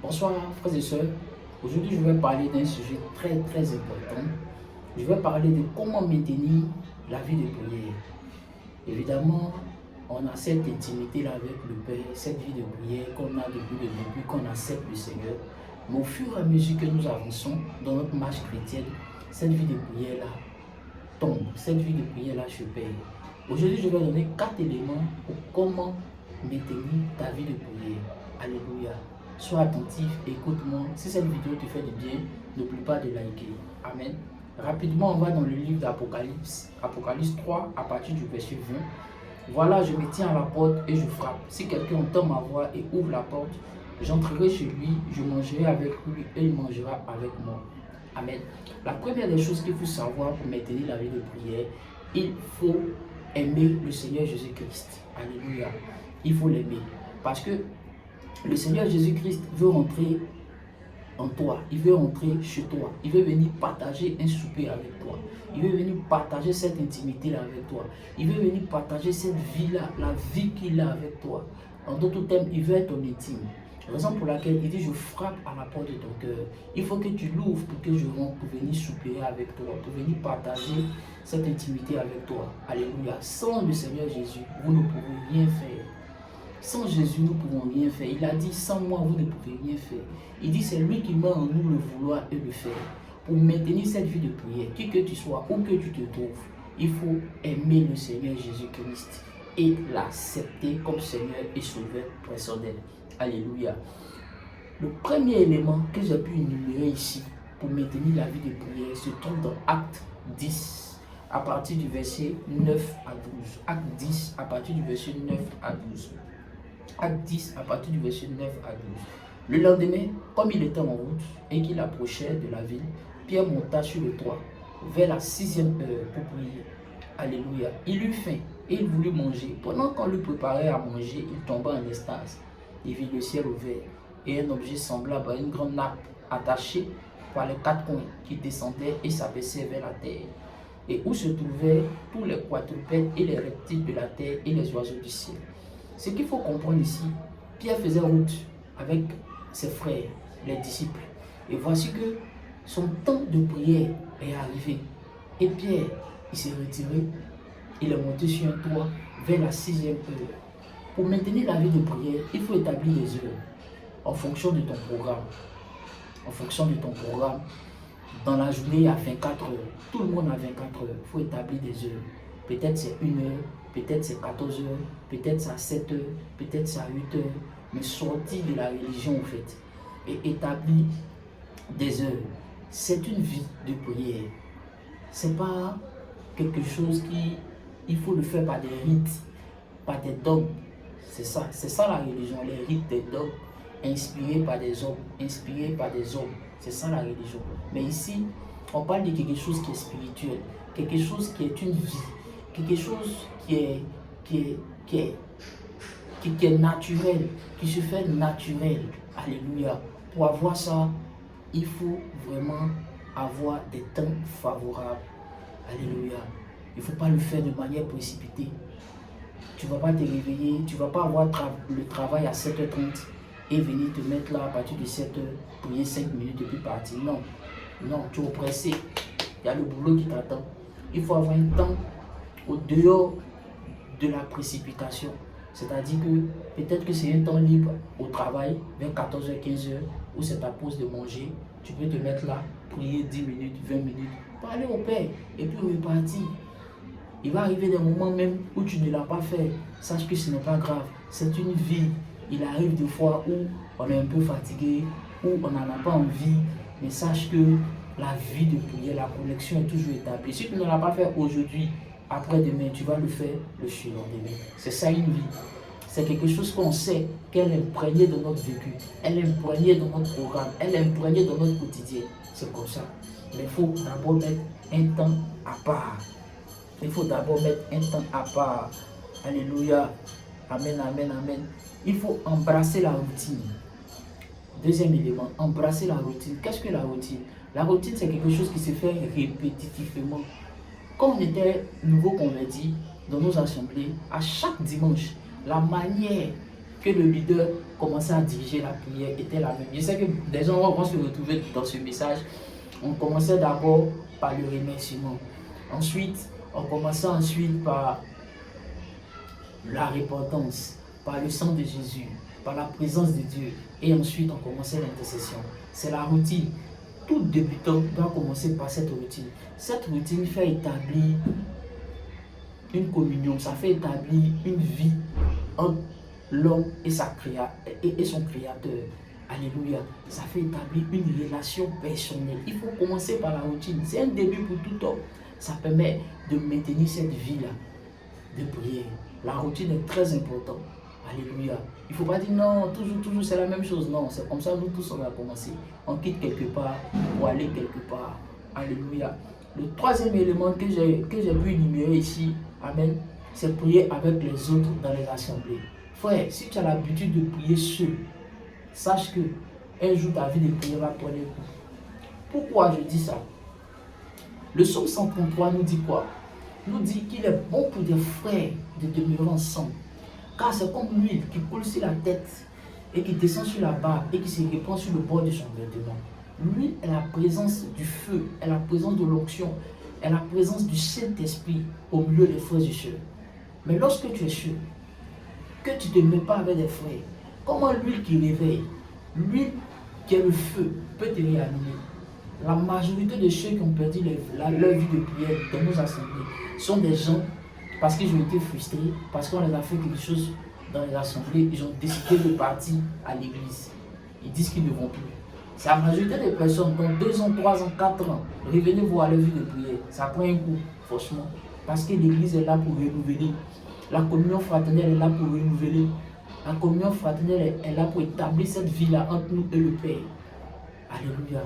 Bonsoir frères et sœurs. Aujourd'hui, je vais parler d'un sujet très important. Je vais parler de comment maintenir la vie de prière. Évidemment, on a cette intimité-là avec le Père, cette vie de prière qu'on a depuis le début, qu'on accepte le Seigneur. Mais au fur et à mesure que nous avançons dans notre marche chrétienne, cette vie de prière-là tombe, cette vie de prière-là se perd. Aujourd'hui, je vais donner 4 éléments pour comment maintenir ta vie de prière. Alléluia. Sois attentif, écoute-moi. Si cette vidéo te fait du bien, n'oublie pas de liker. Amen. Rapidement, on va dans le livre d'Apocalypse. Apocalypse 3, à partir du verset 20. Voilà, je me tiens à la porte et je frappe. Si quelqu'un entend ma voix et ouvre la porte, j'entrerai chez lui, je mangerai avec lui et il mangera avec moi. Amen. La première des choses qu'il faut savoir pour maintenir la vie de prière, il faut aimer le Seigneur Jésus-Christ. Alléluia. Il faut l'aimer. Parce que le Seigneur Jésus-Christ veut rentrer en toi. Il veut rentrer chez toi. Il veut venir partager un souper avec toi. Il veut venir partager cette intimité-là avec toi. Il veut venir partager cette vie-là, la vie qu'il a avec toi. En d'autres termes, il veut être ton intime. Raison pour laquelle il dit je frappe à la porte de ton cœur. Il faut que tu l'ouvres pour que je rentre, pour venir souper avec toi, pour venir partager cette intimité avec toi. Alléluia. Sans le Seigneur Jésus, vous ne pouvez rien faire. Sans Jésus, nous ne pouvons rien faire. Il a dit, sans moi, vous ne pouvez rien faire. Il dit, c'est lui qui met en nous le vouloir et le faire. Pour maintenir cette vie de prière, qui que tu sois, où que tu te trouves, il faut aimer le Seigneur Jésus-Christ et l'accepter comme Seigneur et Sauveur personnel. Alléluia. Le premier élément que j'ai pu énumérer ici pour maintenir la vie de prière se trouve dans Acte 10, à partir du verset 9 à 12. Acte 10, à partir du verset 9 à 12. Acte 10, à partir du verset 9 à 12. Le lendemain, comme il était en route et qu'il approchait de la ville, Pierre monta sur le toit vers la 6e heure pour prier. Alléluia. Il eut faim et il voulut manger. Pendant qu'on lui préparait à manger, il tomba en extase. Il vit le ciel ouvert et un objet semblable à une grande nappe attachée par les 4 coins qui descendait et s'abaissait vers la terre, et où se trouvaient tous les quadrupèdes et les reptiles de la terre et les oiseaux du ciel. Ce qu'il faut comprendre ici, Pierre faisait route avec ses frères, les disciples. Et voici que son temps de prière est arrivé. Et Pierre, il s'est retiré, il est monté sur un toit vers la 6e heure. Pour maintenir la vie de prière, il faut établir des heures en fonction de ton programme. En fonction de ton programme, dans la journée à 24 heures, tout le monde a 24 heures, il faut établir des heures. Peut-être c'est 1 heure, peut-être c'est 14 heures, peut-être c'est à 7 heures, peut-être c'est à 8 heures, mais sortir de la religion en fait, et établir des heures. C'est une vie de prière. C'est pas quelque chose il faut le faire par des rites, par des dogmes. C'est ça la religion, les rites des dogmes, inspirés par des hommes, inspirés par des hommes. C'est ça la religion. Mais ici, on parle de quelque chose qui est spirituel, quelque chose qui est une vie, quelque chose qui est naturel, qui se fait naturel. Alléluia. Pour avoir ça, il faut vraiment avoir des temps favorables. Alléluia. Il ne faut pas le faire de manière précipitée. Tu ne vas pas te réveiller, tu ne vas pas avoir le travail à 7h30 et venir te mettre là à partir de 7h, prier 5 minutes et puis partir. Non, non, tu es oppressé. Il y a le boulot qui t'attend. Il faut avoir un temps au dehors de la précipitation. C'est-à-dire que peut-être que c'est un temps libre au travail, vers 14h, 15h, où c'est ta pause de manger. Tu peux te mettre là, prier 10 minutes, 20 minutes, parler au Père et puis repartir. Il va arriver des moments même où tu ne l'as pas fait. Sache que ce n'est pas grave. C'est une vie. Il arrive des fois où on est un peu fatigué, où on n'en a pas envie. Mais sache que la vie de prière, la connexion est toujours établie. Si tu ne l'as pas fait aujourd'hui, après-demain, tu vas le faire le surlendemain. C'est ça une vie. C'est quelque chose qu'on sait qu'elle est imprégnée dans notre vécu. Elle est imprégnée dans notre programme. Elle est imprégnée dans notre quotidien. C'est comme ça. Mais il faut d'abord mettre un temps à part. Il faut d'abord mettre un temps à part. Alléluia. Amen, amen, amen. Il faut embrasser la routine. Deuxième élément, embrasser la routine. Qu'est-ce que la routine? La routine, c'est quelque chose qui se fait répétitivement. Quand on était nouveau converti dans nos assemblées, à chaque dimanche, la manière que le leader commençait à diriger la prière était la même. Je sais que des gens vont se retrouver dans ce message. On commençait d'abord par le remerciement. Ensuite, on commençait ensuite par la repentance, par le sang de Jésus, par la présence de Dieu. Et ensuite, on commençait l'intercession. C'est la routine. Tout débutant doit commencer par cette routine. Cette routine fait établir une communion, ça fait établir une vie entre l'homme et son créateur. Alléluia. Ça fait établir une relation personnelle. Il faut commencer par la routine. C'est un début pour tout homme. Ça permet de maintenir cette vie-là de prière. La routine est très importante. Alléluia. Il ne faut pas dire non, toujours c'est la même chose. Non, c'est comme ça nous tous on va commencer. On quitte quelque part pour aller quelque part. Alléluia. Le troisième élément que j'ai pu énumérer ici, amen, c'est prier avec les autres dans les assemblées. Frère, si tu as l'habitude de prier seul, sache que un jour ta vie de prière va prendre un coup. Pourquoi je dis ça? Le psaume 133 nous dit quoi? Nous dit qu'il est bon pour des frères de demeurer ensemble. Car c'est comme l'huile qui coule sur la tête et qui descend sur la barbe et qui se répand sur le bord de son vêtement. L'huile est la présence du feu, est la présence de l'onction, est la présence du Saint-Esprit au milieu des frères et sœurs. Mais lorsque tu es seul, que tu ne te mets pas avec des frères, comment l'huile qui réveille, l'huile qui est le feu, peut te réanimer? La majorité de ceux qui ont perdu leur vie de prière dans nos assemblées sont des gens parce qu'ils ont été frustrés, parce qu'on les a fait quelque chose dans les assemblées, ils ont décidé de partir à l'église. Ils disent qu'ils ne vont plus. C'est la majorité des personnes, dans 2 ans, 3 ans, 4 ans, revenez voir leur vie de prière. Ça prend un coup, franchement. Parce que l'église est là pour renouveler. La communion fraternelle est là pour renouveler. La communion fraternelle est là pour établir cette vie-là entre nous et le Père. Alléluia.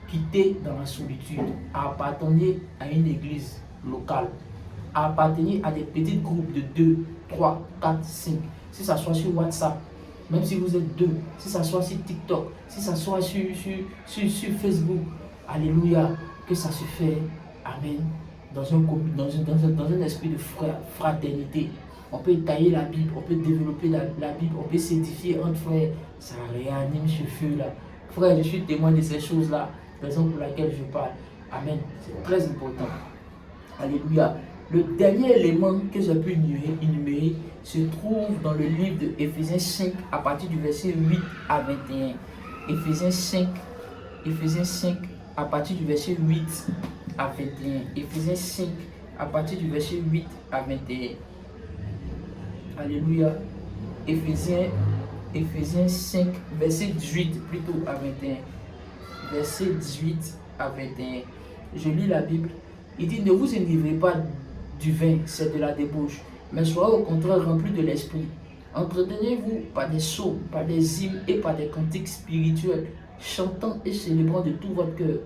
Quitter dans la solitude, à appartenir à une église locale, à appartenir à des petits groupes de 2, 3, 4, 5. Si ça soit sur WhatsApp, même si vous êtes 2, si ça soit sur TikTok, si ça soit sur Facebook, alléluia, que ça se fait, amen, dans un esprit de fraternité. On peut tailler la Bible, on peut développer la Bible, on peut s'édifier entre frères. Ça réanime ce feu-là. Frère, je suis témoin de ces choses-là, raison pour laquelle je parle. Amen. C'est très important. Alléluia. Le dernier élément que j'ai pu énumérer se trouve dans le livre de Éphésiens 5 à partir du verset 8 à 21. Éphésiens 5 à partir du verset 8 à 21. Éphésiens 5 à partir du verset 8 à 21. Alléluia. Éphésiens 5, verset 18 plutôt à 21. Verset 18 à 21. Je lis la Bible. Il dit, ne vous enivrez pas du vin, c'est de la débauche, mais soyez au contraire remplis de l'esprit. Entretenez-vous par des psaumes, par des hymnes et par des cantiques spirituels, chantant et célébrant de tout votre cœur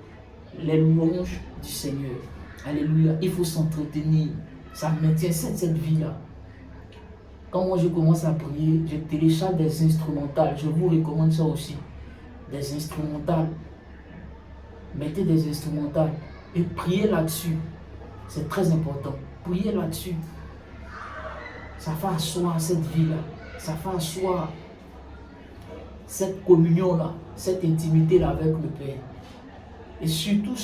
les louanges du Seigneur. Alléluia. Il faut s'entretenir. Ça maintient cette vie-là. Quand moi je commence à prier, je télécharge des instrumentales. Je vous recommande ça aussi. Des instrumentales. Mettez des instrumentales et priez là-dessus. C'est très important. Priez là-dessus. Ça fait asseoir cette vie-là. Ça fait asseoir cette communion-là, cette intimité-là avec le Père. Et surtout,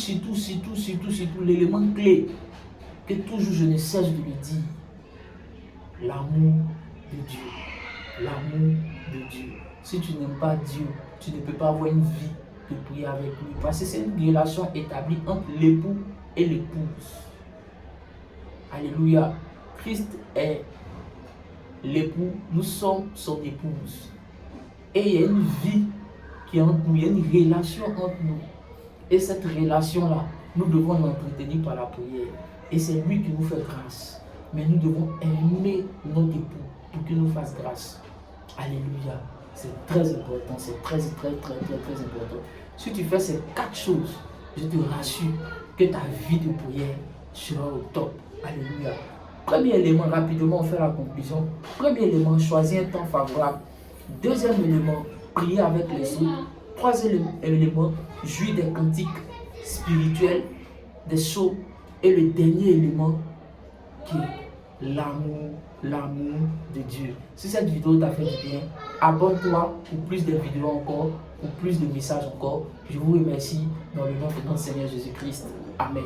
l'élément clé que toujours je ne cesse de le dire, l'amour de Dieu. L'amour de Dieu. Si tu n'aimes pas Dieu, tu ne peux pas avoir une vie de prier avec lui. Parce que c'est une relation établie entre l'époux et l'épouse. Alléluia. Christ est l'époux, nous sommes son épouse. Et il y a une vie qui est entre nous, il y a une relation entre nous. Et cette relation-là, nous devons l'entretenir par la prière. Et c'est lui qui nous fait grâce. Mais nous devons aimer notre époux pour qu'il nous fasse grâce. Alléluia. C'est très important, c'est très important. Si tu fais ces 4 choses, je te rassure que ta vie de prière sera au top. Alléluia. Premier élément, rapidement, on fait la conclusion. Premier élément, choisis un temps favorable. Deuxième élément, prier avec les autres. Troisième élément, jouir des cantiques spirituels, des psaumes. Et le dernier élément, qui est l'amour l'amour de Dieu. Si cette vidéo t'a fait du bien, abonne-toi pour plus de vidéos encore, pour plus de messages encore. Je vous remercie dans le nom de notre Seigneur Jésus-Christ. Amen.